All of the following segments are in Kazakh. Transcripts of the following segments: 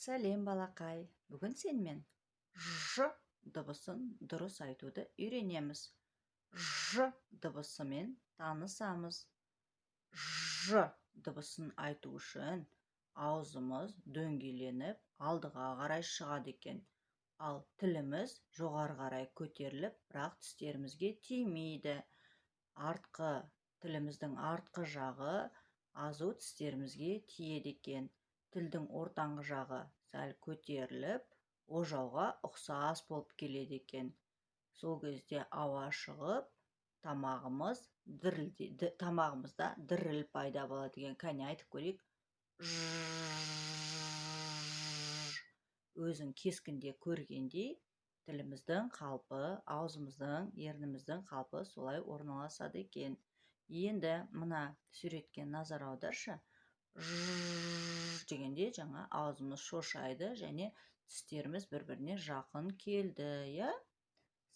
Сәлем балақай. Бүгін сенімен ж дыбысын дұрыс айтуды үйренеміз. Ж дыбысымен танысамыз. Ж дыбысын айту үшін аузымыз дөңгеленіп алдыға қарай шығады екен. Ал тіліміз жоғары қарай көтеріліп, бірақ тістерімізге тимейді. Тіліміздің артқы жағы азу тістерімізге тиеді екен. Тілдің ортаңғы жағы сәл көтеріліп, ожауға ұқсас болып келеді екен. Сол кезде ауа шығып, тамағымызда діріл пайда болады екен. Кәне айтып көрейік. Өзің кескінде көргендей, тіліміздің қалпы, аузымыздың, ерніміздің қалпы солай орналасады екен. Енді мына суретке назар аударшы. Дегенде жаңа аузымыз шошайды және тістеріміз бір-біріне жақын келді, я?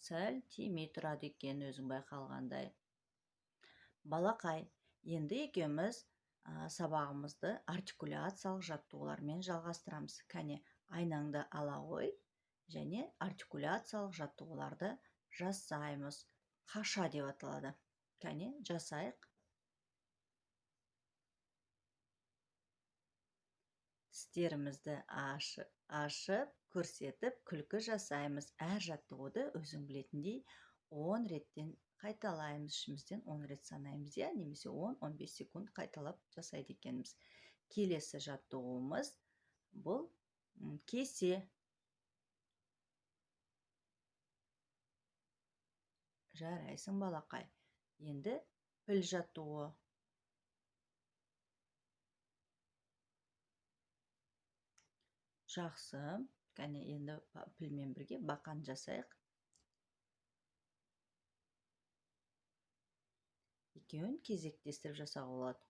Сәл тимей тұрады екен, өзің байқалғандай. Балақай, енді екеуміз сабағымызды артикуляциялық жаттығулармен жалғастырамыз. Кәне, айнаңды ала қой және артикуляциялық жаттығуларды жасаймыз. Қаша деп аталады. Кәне, жасайық. Тістерімізді ашып, көрсетіп, күлкі жасаймыз. Әр жаттығуды өзің білетіндей 10 реттен қайталаймыз. Ішімізден 10 рет санаймыз, немесе 10-15 секунд қайталап жасайды екенбіз. Келесі жаттығуымыз бұл кесе. Жарайсың балақай. Енді піл жаттығуы. Жақсы. Кәне, енді пілмен бірге бақан жасайық. Екеуін кезектестіріп жасауға болады.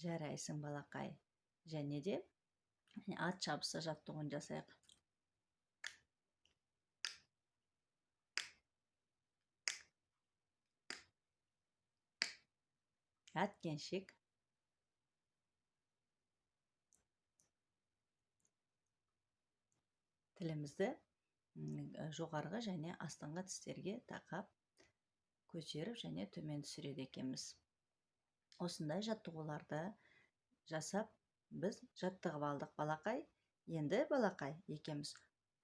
Жарайсың балақай. Және де ат шабысы жаттығуын жасайық. Әткеншек. Тілімізді жоғарғы және астыңғы тістерге тақап, көтеріп және төмен түсіреді екенбіз. Осындай жаттығуларды жасап, біз жаттығып алдық балақай. Енді балақай екеуміз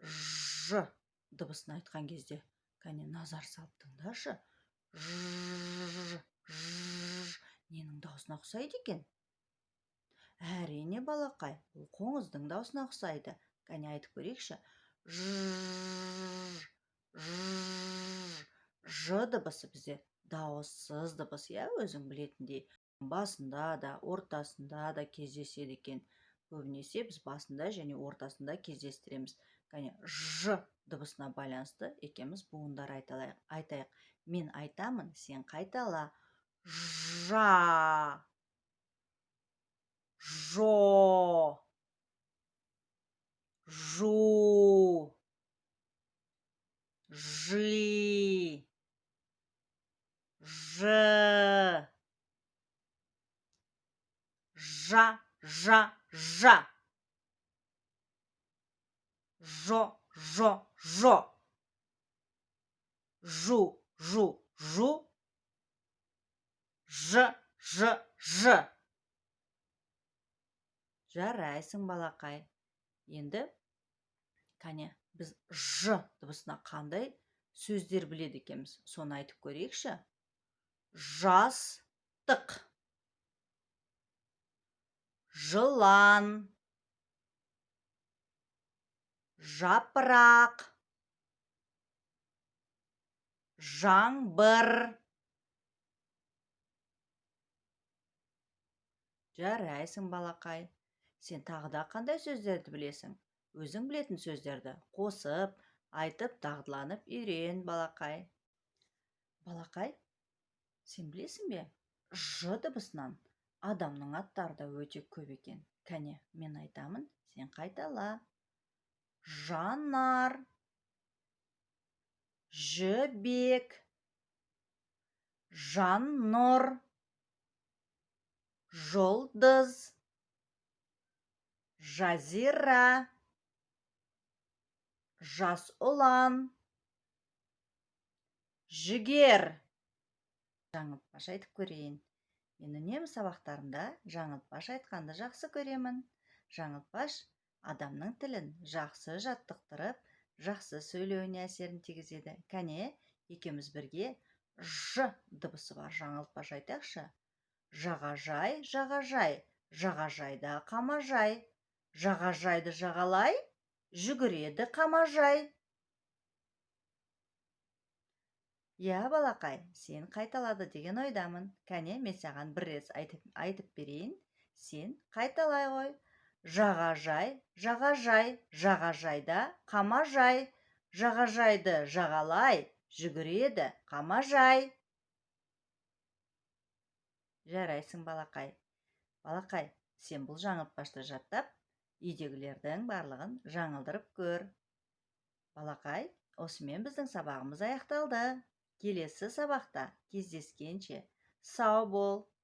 ж дыбысын айтқан кезде, кәне назар салып тыңдашы. Ненің даусына ұқсайды екен? Әрине балақай, ол қоңыздың даусына ұқсайды. Кәне айтып көрейікші. Ж дыбысы бізде дауыссыз дыбыс, өзің білетіндей. Басында да, ортасында да кездеседі екен. Көбінесе біз басында және ортасында кездестіреміз. Кәне, ж дыбысына байланысты екеуміз буындар айтайық. Мен айтамын, сен қайтала. Жа, жо, жу, жи, ж, жа, жа, жа, жо, жо, жо, жу, жу, жу, ж, ж, ж. Жарайсың балақай. Енді, кәне, біз ж дыбысына қандай сөздер біледі екенбіз? Соны айтып көрейікші. Жастық, жылан, жапырақ, жаңбыр. Жарайсың балақай. Сен тағы да қандай сөздерді білесің? Өзің білетін сөздерді қосып, айтып, дағдыланып үйрен балақай. Балақай, сен білесің бе? Ж дыбысынан адамның аттары да өте көп екен. Кәне, мен айтамын, сен қайтала. Жанар, жібек, Жан-нұр, жұлдыз, жазира, жас ұлан, жігер. Жаңылтпаш айтып көрейін. Мен үнемі сабақтарымда жаңылтпаш айтқанды жақсы көремін. Жаңылтпаш адамның тілін жақсы жаттықтырып, жақсы сөйлеуіне әсерін тигізеді. Кәне, екеуміз бірге ж дыбысы бар жаңылтпаш айтайықшы. Жағажай, жағажай, жағажайда қамажай. Жағажайды жағалай, жүгіреді қамажай. Я, балақай, сен қайталады деген ойдамын. Кәне, мен саған бір рет айтып берейін. Сен қайталай ғой. Жағажай, жағажай, жағажайда қамажай. Жағажайды жағалай, жүгіреді қамажай. Жарайсың, балақай. Балақай, сен бұл жаңылтпашты жаттап, үйдегілердің барлығын жаңылдырып көр. Балақай, осымен біздің сабағымыз аяқталды. Келесі сабақта кездескенше сау бол.